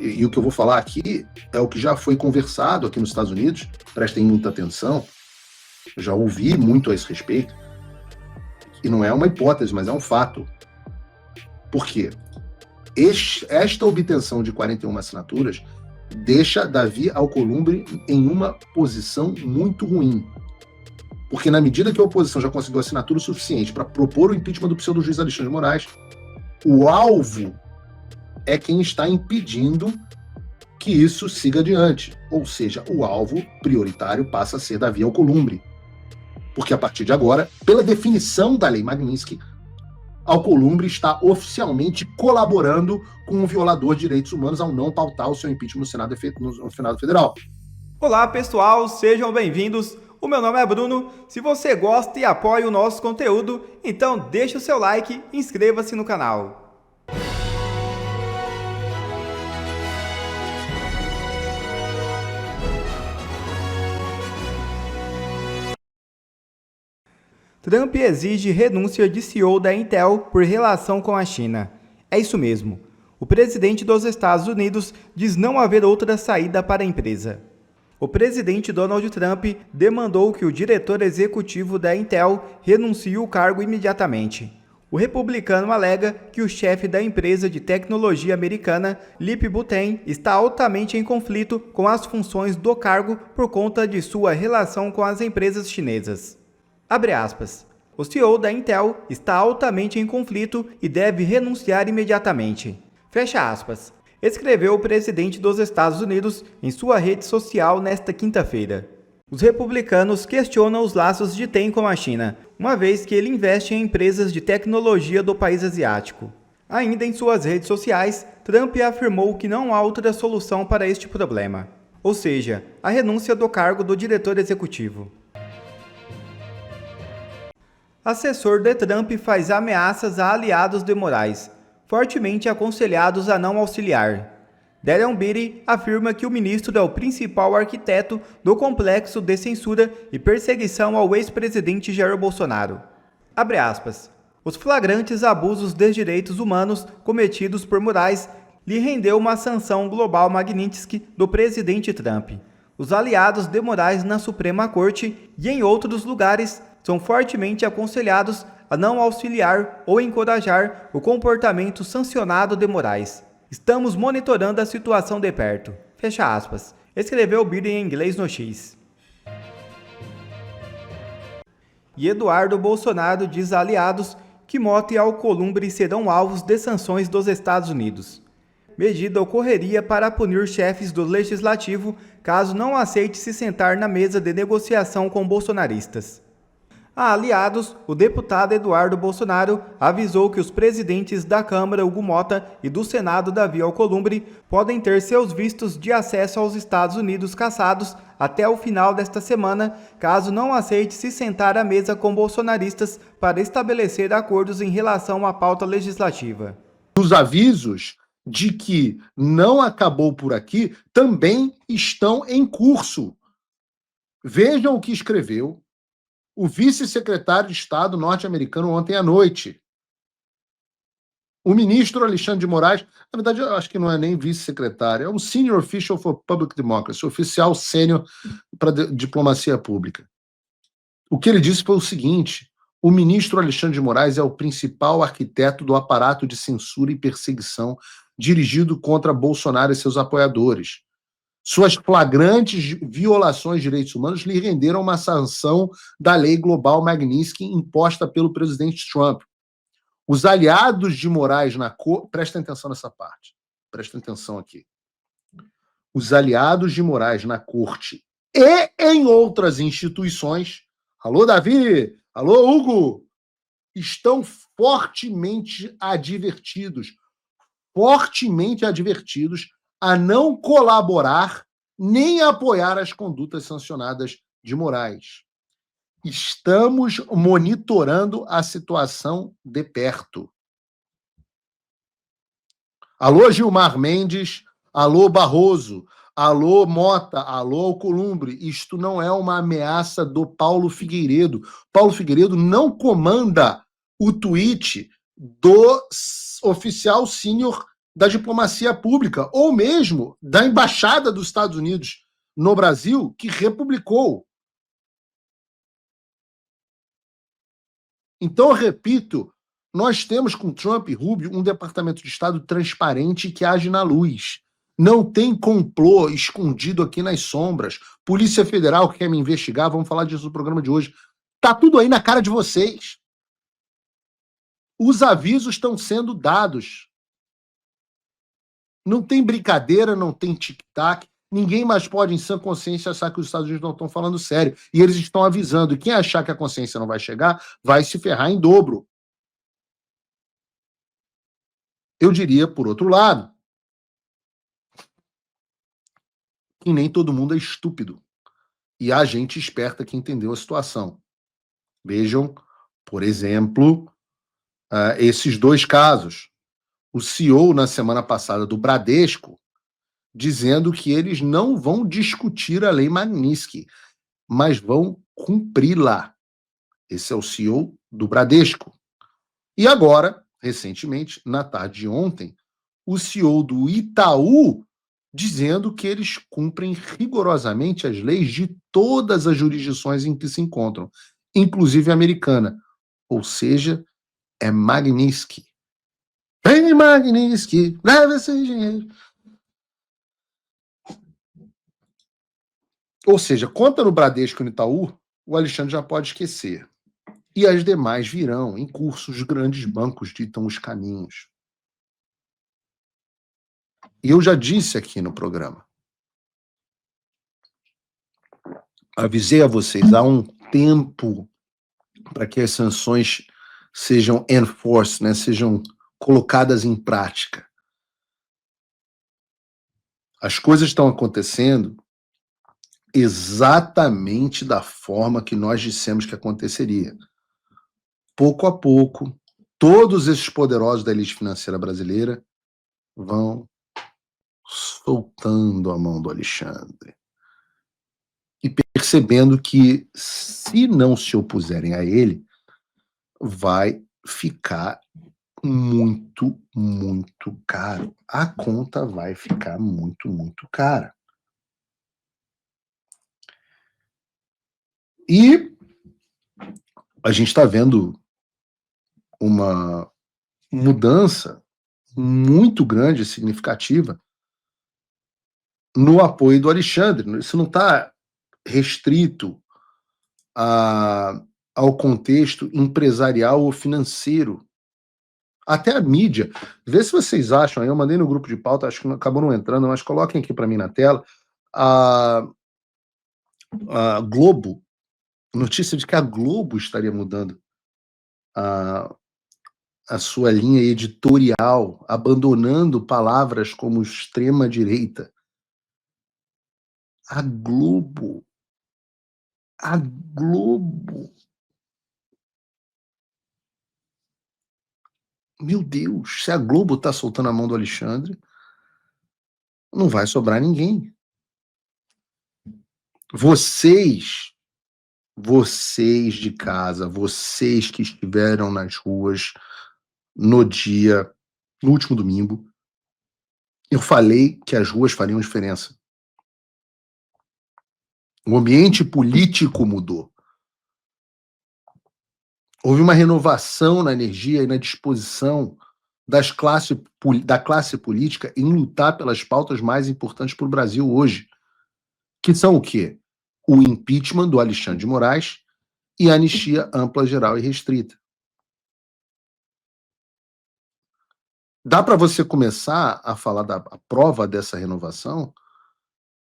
e o que eu vou falar aqui é o que já foi conversado aqui nos Estados Unidos, prestem muita atenção, eu já ouvi muito a esse respeito, e não é uma hipótese, mas é um fato. Por quê? Esta obtenção de 41 assinaturas deixa Davi Alcolumbre em uma posição muito ruim. Porque na medida que a oposição já conseguiu assinatura suficiente para propor o impeachment do pseudo-juiz Alexandre de Moraes, o alvo é quem está impedindo que isso siga adiante. Ou seja, o alvo prioritário passa a ser Davi Alcolumbre. Porque a partir de agora, pela definição da lei Magnitsky, Alcolumbre está oficialmente colaborando com um violador de direitos humanos ao não pautar o seu impeachment no Senado Federal. Olá pessoal, sejam bem-vindos. O meu nome é Bruno. Se você gosta e apoia o nosso conteúdo, então deixa o seu like e inscreva-se no canal. Trump exige renúncia de CEO da Intel por relação com a China. É isso mesmo. O presidente dos Estados Unidos diz não haver outra saída para a empresa. O presidente Donald Trump demandou que o diretor executivo da Intel renuncie o cargo imediatamente. O republicano alega que o chefe da empresa de tecnologia americana, Lip Buten, está altamente em conflito com as funções do cargo por conta de sua relação com as empresas chinesas. Abre aspas. O CEO da Intel está altamente em conflito e deve renunciar imediatamente. Fecha aspas. Escreveu o presidente dos Estados Unidos em sua rede social nesta quinta-feira. Os republicanos questionam os laços de Tem com a China, uma vez que ele investe em empresas de tecnologia do país asiático. Ainda em suas redes sociais, Trump afirmou que não há outra solução para este problema, ou seja, a renúncia do cargo do diretor executivo. Assessor de Trump faz ameaças a aliados de Moraes, fortemente aconselhados a não auxiliar. Darren Beatty afirma que o ministro é o principal arquiteto do complexo de censura e perseguição ao ex-presidente Jair Bolsonaro. Abre aspas. Os flagrantes abusos de direitos humanos cometidos por Moraes lhe rendeu uma sanção global Magnitsky do presidente Trump. Os aliados de Moraes na Suprema Corte e em outros lugares são fortemente aconselhados a não auxiliar ou encorajar o comportamento sancionado de Moraes. Estamos monitorando a situação de perto. Fecha aspas. Escreveu Biden em inglês no X. E Eduardo Bolsonaro diz a aliados que Mota e Alcolumbre serão alvos de sanções dos Estados Unidos. Medida ocorreria para punir chefes do legislativo caso não aceite se sentar na mesa de negociação com bolsonaristas. A aliados, o deputado Eduardo Bolsonaro avisou que os presidentes da Câmara, Hugo Mota, e do Senado, Davi Alcolumbre, podem ter seus vistos de acesso aos Estados Unidos cassados até o final desta semana, caso não aceite se sentar à mesa com bolsonaristas para estabelecer acordos em relação à pauta legislativa. Os avisos de que não acabou por aqui também estão em curso. Vejam o que escreveu o vice-secretário de Estado norte-americano ontem à noite. O ministro Alexandre de Moraes, na verdade, eu acho que não é nem vice-secretário, é um Senior Official for Public Democracy, oficial sênior para diplomacia pública. O que ele disse foi o seguinte: o ministro Alexandre de Moraes é o principal arquiteto do aparato de censura e perseguição dirigido contra Bolsonaro e seus apoiadores. Suas flagrantes violações de direitos humanos lhe renderam uma sanção da lei global Magnitsky imposta pelo presidente Trump. Os aliados de Moraes na corte... Prestem atenção nessa parte. Prestem atenção aqui. Os aliados de Moraes na corte e em outras instituições... Alô, Davi! Alô, Hugo! Estão fortemente advertidos a não colaborar nem apoiar as condutas sancionadas de Moraes. Estamos monitorando a situação de perto. Alô, Gilmar Mendes, alô, Barroso, alô, Mota, alô, Alcolumbre. Isto não é uma ameaça do Paulo Figueiredo. Paulo Figueiredo não comanda o tweet do oficial sênior da diplomacia pública, ou mesmo da embaixada dos Estados Unidos no Brasil, que republicou. Então, eu repito, nós temos com Trump e Rubio um departamento de Estado transparente que age na luz. Não tem complô escondido aqui nas sombras. Polícia Federal que quer me investigar, vamos falar disso no programa de hoje. Tá tudo aí na cara de vocês. Os avisos estão sendo dados. Não tem brincadeira, não tem tic-tac. Ninguém mais pode, em sã consciência, achar que os Estados Unidos não estão falando sério. E eles estão avisando. E quem achar que a consciência não vai chegar, vai se ferrar em dobro. Eu diria, por outro lado, que nem todo mundo é estúpido. E há gente esperta que entendeu a situação. Vejam, por exemplo, esses dois casos. O CEO, na semana passada, do Bradesco, dizendo que eles não vão discutir a lei Magnitsky, mas vão cumpri-la. Esse é o CEO do Bradesco. E agora, recentemente, na tarde de ontem, o CEO do Itaú dizendo que eles cumprem rigorosamente as leis de todas as jurisdições em que se encontram, inclusive a americana. Ou seja, é Magnitsky. Vem Magnitsky, leva esse dinheiro. Ou seja, conta no Bradesco e no Itaú, o Alexandre já pode esquecer. E as demais virão em curso, os grandes bancos ditam os caminhos. E eu já disse aqui no programa, avisei a vocês há um tempo para que as sanções sejam enforced, né, sejam colocadas em prática. As coisas estão acontecendo exatamente da forma que nós dissemos que aconteceria. Pouco a pouco, todos esses poderosos da elite financeira brasileira vão soltando a mão do Alexandre e percebendo que, se não se opuserem a ele, vai ficar muito, muito caro. A conta vai ficar muito, muito cara. E a gente está vendo uma mudança muito grande, significativa, no apoio do Alexandre. Isso não está restrito ao contexto empresarial ou financeiro. Até a mídia. Vê se vocês acham, eu mandei no grupo de pauta, acho que acabou não entrando, mas coloquem aqui para mim na tela, a Globo, notícia de que a Globo estaria mudando a sua linha editorial, abandonando palavras como extrema-direita. A Globo. Meu Deus, se a Globo está soltando a mão do Alexandre, não vai sobrar ninguém. Vocês de casa, vocês que estiveram nas ruas no último domingo, eu falei que as ruas fariam diferença. O ambiente político mudou. Houve uma renovação na energia e na disposição da classe política em lutar pelas pautas mais importantes para o Brasil hoje, que são o quê? O impeachment do Alexandre de Moraes e a anistia ampla, geral e restrita. Dá para você começar a falar da prova dessa renovação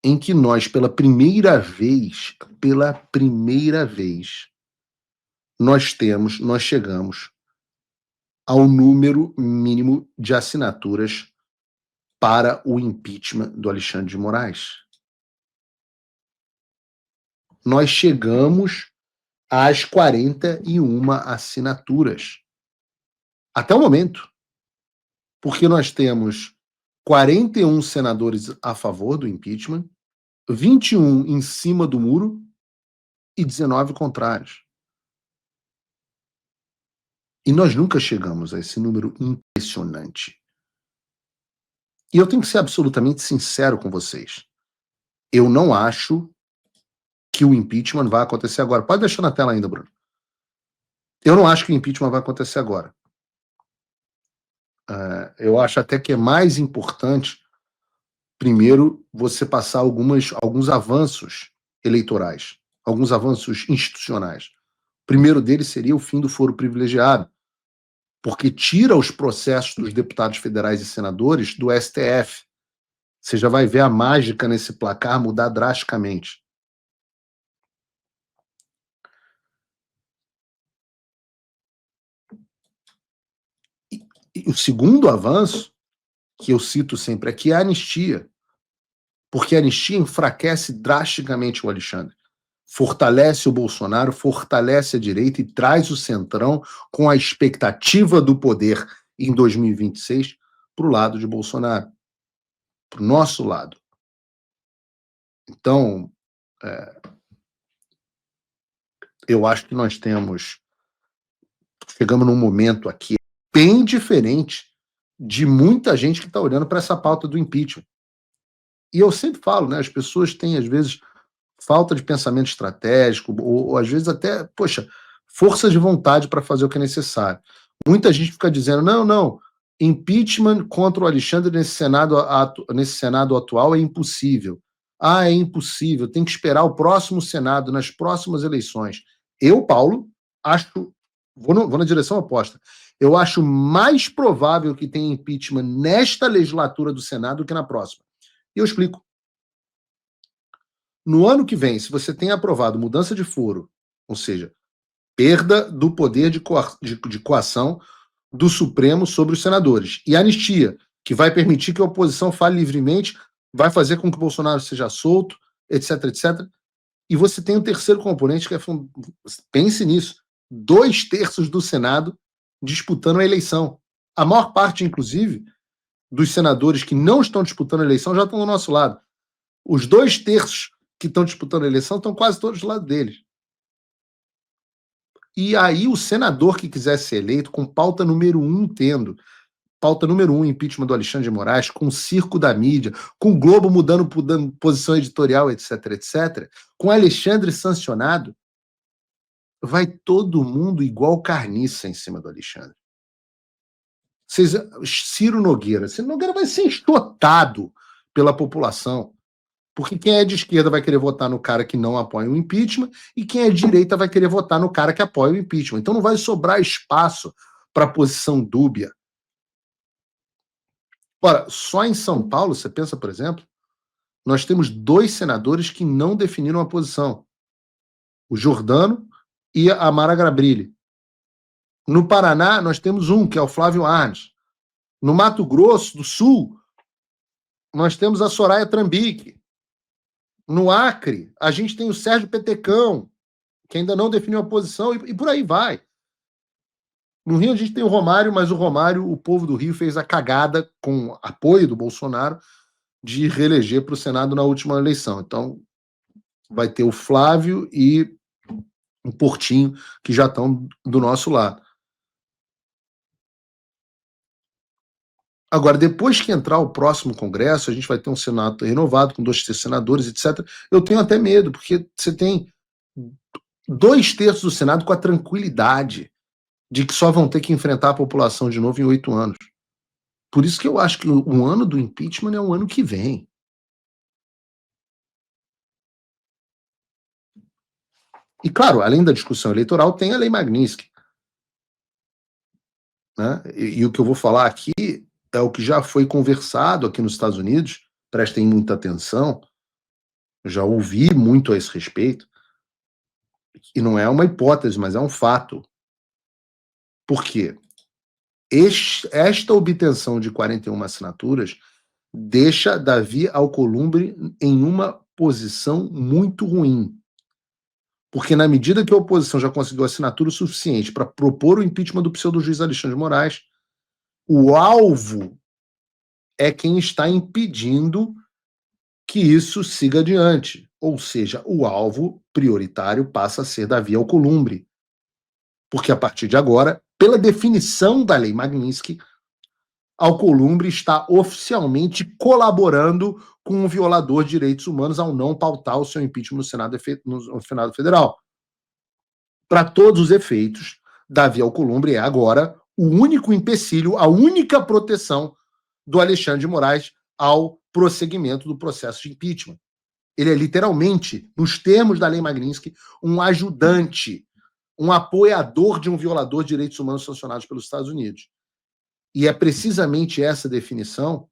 em que nós, pela primeira vez, nós chegamos ao número mínimo de assinaturas para o impeachment do Alexandre de Moraes. Nós chegamos às 41 assinaturas. Até o momento. Porque nós temos 41 senadores a favor do impeachment, 21 em cima do muro e 19 contrários. E nós nunca chegamos a esse número impressionante. E eu tenho que ser absolutamente sincero com vocês. Eu não acho que o impeachment vai acontecer agora. Pode deixar na tela ainda, Bruno. Eu não acho que o impeachment vai acontecer agora. Eu acho até que é mais importante, primeiro, você passar alguns avanços eleitorais, alguns avanços institucionais. O primeiro deles seria o fim do foro privilegiado, porque tira os processos dos deputados federais e senadores do STF. Você já vai ver a mágica nesse placar mudar drasticamente. E o segundo avanço, que eu cito sempre aqui, é a anistia. Porque a anistia enfraquece drasticamente o Alexandre. Fortalece o Bolsonaro, fortalece a direita e traz o Centrão com a expectativa do poder em 2026 para o lado de Bolsonaro, para o nosso lado. Então, eu acho que nós chegamos num momento aqui bem diferente de muita gente que está olhando para essa pauta do impeachment. E eu sempre falo, né, as pessoas têm, às vezes, falta de pensamento estratégico, ou às vezes até, força de vontade para fazer o que é necessário. Muita gente fica dizendo, não, impeachment contra o Alexandre nesse Senado atual é impossível. É impossível, tem que esperar o próximo Senado, nas próximas eleições. Eu, Paulo, acho, vou na direção oposta, eu acho mais provável que tenha impeachment nesta legislatura do Senado do que na próxima. E eu explico. No ano que vem, se você tem aprovado mudança de foro, ou seja, perda do poder de coação do Supremo sobre os senadores, e anistia, que vai permitir que a oposição fale livremente, vai fazer com que o Bolsonaro seja solto, etc, etc. E você tem um terceiro componente que pense nisso, 2/3 do Senado disputando a eleição. A maior parte, inclusive, dos senadores que não estão disputando a eleição já estão do nosso lado. Os 2/3 que estão disputando a eleição estão quase todos do lado deles. E aí o senador que quiser ser eleito com pauta número 1 pauta número 1, impeachment do Alexandre de Moraes, com o circo da mídia, com o Globo mudando posição editorial, etc, etc, com Alexandre sancionado, vai todo mundo igual carniça em cima do Alexandre. Ciro Nogueira vai ser enxotado pela população. Porque quem é de esquerda vai querer votar no cara que não apoia o impeachment e quem é de direita vai querer votar no cara que apoia o impeachment. Então não vai sobrar espaço para posição dúbia. Ora, só em São Paulo, você pensa, por exemplo, nós temos 2 senadores que não definiram a posição. O Jordano e a Mara Gabrilli. No Paraná, nós temos um, que é o Flávio Arnes. No Mato Grosso do Sul, nós temos a Soraya Trambique. No Acre, a gente tem o Sérgio Petecão, que ainda não definiu a posição, e por aí vai. No Rio a gente tem o Romário, mas o Romário, o povo do Rio fez a cagada, com apoio do Bolsonaro, de reeleger para o Senado na última eleição. Então, vai ter o Flávio e o Portinho, que já estão do nosso lado. Agora, depois que entrar o próximo Congresso, a gente vai ter um Senado renovado, com 2 senadores, etc. Eu tenho até medo, porque você tem 2/3 do Senado com a tranquilidade de que só vão ter que enfrentar a população de novo em 8 anos. Por isso que eu acho que o ano do impeachment é o ano que vem. E, claro, além da discussão eleitoral, tem a Lei Magnitsky. Né? E o que eu vou falar aqui é o que já foi conversado aqui nos Estados Unidos, prestem muita atenção, já ouvi muito a esse respeito, e não é uma hipótese, mas é um fato. Por quê? Esta obtenção de 41 assinaturas deixa Davi Alcolumbre em uma posição muito ruim. Porque na medida que a oposição já conseguiu assinatura suficiente para propor o impeachment do pseudo-juiz Alexandre de Moraes, o alvo é quem está impedindo que isso siga adiante. Ou seja, o alvo prioritário passa a ser Davi Alcolumbre. Porque a partir de agora, pela definição da Lei Magnitsky, Alcolumbre está oficialmente colaborando com um violador de direitos humanos ao não pautar o seu impeachment no Senado Federal. Para todos os efeitos, Davi Alcolumbre é agora o único empecilho, a única proteção do Alexandre de Moraes ao prosseguimento do processo de impeachment. Ele é literalmente, nos termos da Lei Magnitsky, um ajudante, um apoiador de um violador de direitos humanos sancionados pelos Estados Unidos. E é precisamente essa definição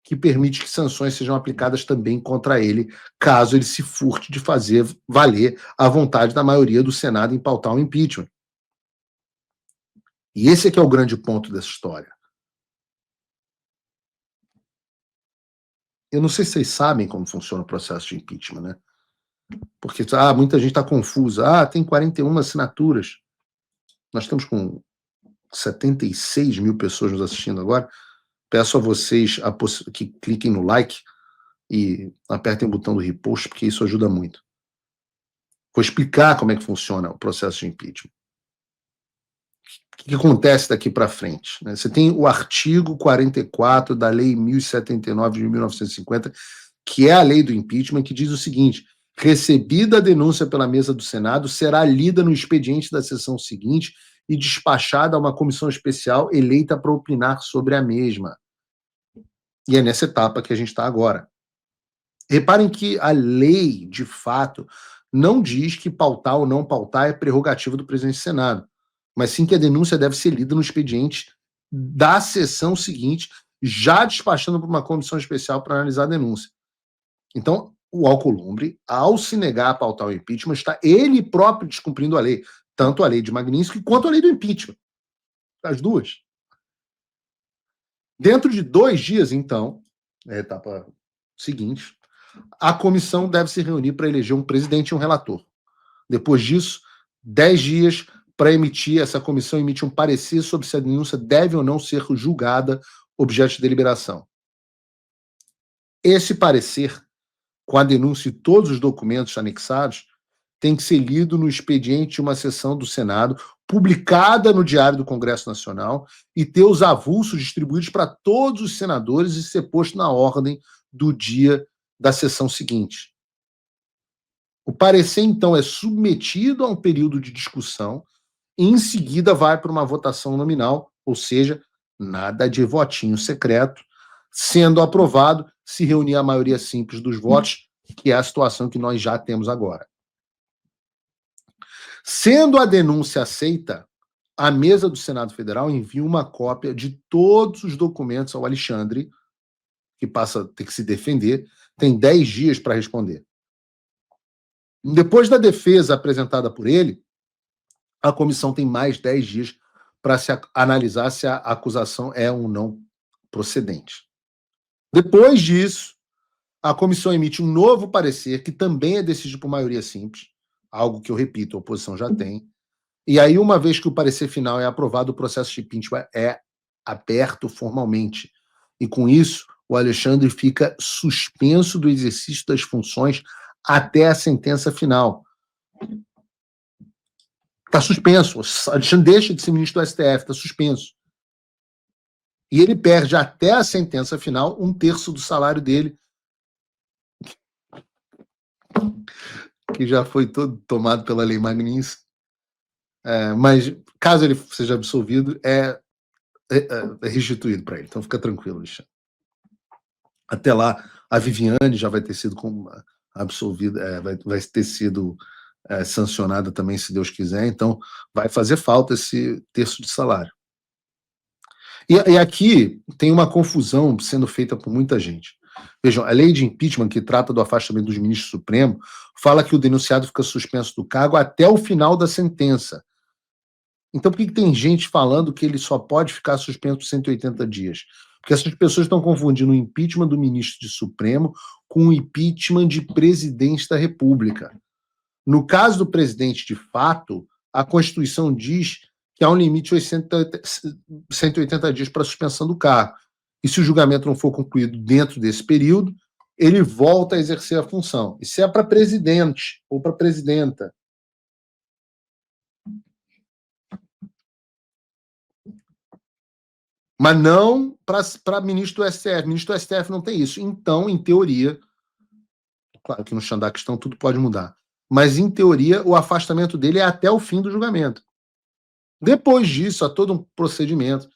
que permite que sanções sejam aplicadas também contra ele, caso ele se furte de fazer valer a vontade da maioria do Senado em pautar um impeachment. E esse é que é o grande ponto dessa história. Eu não sei se vocês sabem como funciona o processo de impeachment, né? Porque muita gente está confusa. Tem 41 assinaturas. Nós estamos com 76 mil pessoas nos assistindo agora. Peço a vocês que cliquem no like e apertem o botão do repost, porque isso ajuda muito. Vou explicar como é que funciona o processo de impeachment. O que acontece daqui para frente? Né? Você tem o artigo 44 da Lei 1079 de 1950, que é a lei do impeachment, que diz o seguinte: recebida a denúncia pela mesa do Senado, será lida no expediente da sessão seguinte e despachada a uma comissão especial eleita para opinar sobre a mesma. E é nessa etapa que a gente está agora. Reparem que a lei, de fato, não diz que pautar ou não pautar é prerrogativa do presidente do Senado, mas sim que a denúncia deve ser lida no expediente da sessão seguinte, já despachando para uma comissão especial para analisar a denúncia. Então, o Alcolumbre, ao se negar a pautar o impeachment, está ele próprio descumprindo a lei, tanto a lei de Magnitsky quanto a lei do impeachment. As duas. Dentro de 2 dias, então, a etapa seguinte, a comissão deve se reunir para eleger um presidente e um relator. Depois disso, 10 dias para emitir, essa comissão emite um parecer sobre se a denúncia deve ou não ser julgada objeto de deliberação. Esse parecer, com a denúncia e todos os documentos anexados, tem que ser lido no expediente de uma sessão do Senado, publicada no Diário do Congresso Nacional, e ter os avulsos distribuídos para todos os senadores e ser posto na ordem do dia da sessão seguinte. O parecer, então, é submetido a um período de discussão e, em seguida, vai para uma votação nominal, ou seja, nada de votinho secreto. Sendo aprovado, se reunir a maioria simples dos votos, que é a situação que nós já temos agora. Sendo a denúncia aceita, a mesa do Senado Federal envia uma cópia de todos os documentos ao Alexandre, que passa a ter que se defender, tem 10 dias para responder. Depois da defesa apresentada por ele, a comissão tem mais 10 dias para se analisar se a acusação é ou não procedente. Depois disso, a comissão emite um novo parecer, que também é decidido por maioria simples, algo que eu repito, a oposição já tem. E aí, uma vez que o parecer final é aprovado, o processo de impeachment é aberto formalmente. E com isso, o Alexandre fica suspenso do exercício das funções até a sentença final. Está suspenso. O Alexandre deixa de ser ministro do STF, está suspenso. E ele perde até a sentença final 1/3 do salário dele, que já foi todo tomado pela Lei Magnitsky. Mas, caso ele seja absolvido, é restituído para ele. Então, fica tranquilo, Alexandre. Até lá, a Viviane já vai ter sido absolvida, vai ter sido sancionada também, se Deus quiser. Então, vai fazer falta esse 1/3 de salário. E aqui tem uma confusão sendo feita por muita gente. Vejam, a lei de impeachment, que trata do afastamento dos ministros supremos, fala que o denunciado fica suspenso do cargo até o final da sentença. Então, por que tem gente falando que ele só pode ficar suspenso por 180 dias? Porque essas pessoas estão confundindo o impeachment do ministro de Supremo com o impeachment de presidente da República. No caso do presidente, de fato, a Constituição diz que há um limite de 180 dias para a suspensão do cargo. E se o julgamento não for concluído dentro desse período, ele volta a exercer a função. Isso é para presidente ou para presidenta. Mas não para ministro do STF. Ministro do STF não tem isso. Então, em teoria, claro que no Xandaquistão tudo pode mudar, mas em teoria o afastamento dele é até o fim do julgamento. Depois disso, há todo um procedimento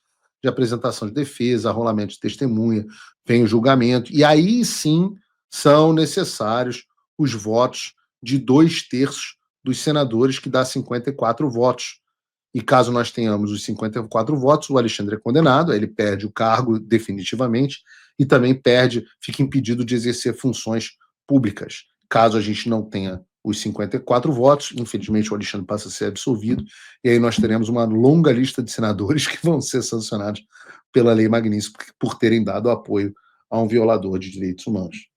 de apresentação de defesa, arrolamento de testemunha, vem o julgamento, e aí sim são necessários os votos de 2/3 dos senadores, que dá 54 votos. E caso nós tenhamos os 54 votos, o Alexandre é condenado, ele perde o cargo definitivamente e também fica impedido de exercer funções públicas. Caso a gente não tenha os 54 votos, infelizmente o Alexandre passa a ser absolvido, e aí nós teremos uma longa lista de senadores que vão ser sancionados pela Lei Magnitsky por terem dado apoio a um violador de direitos humanos.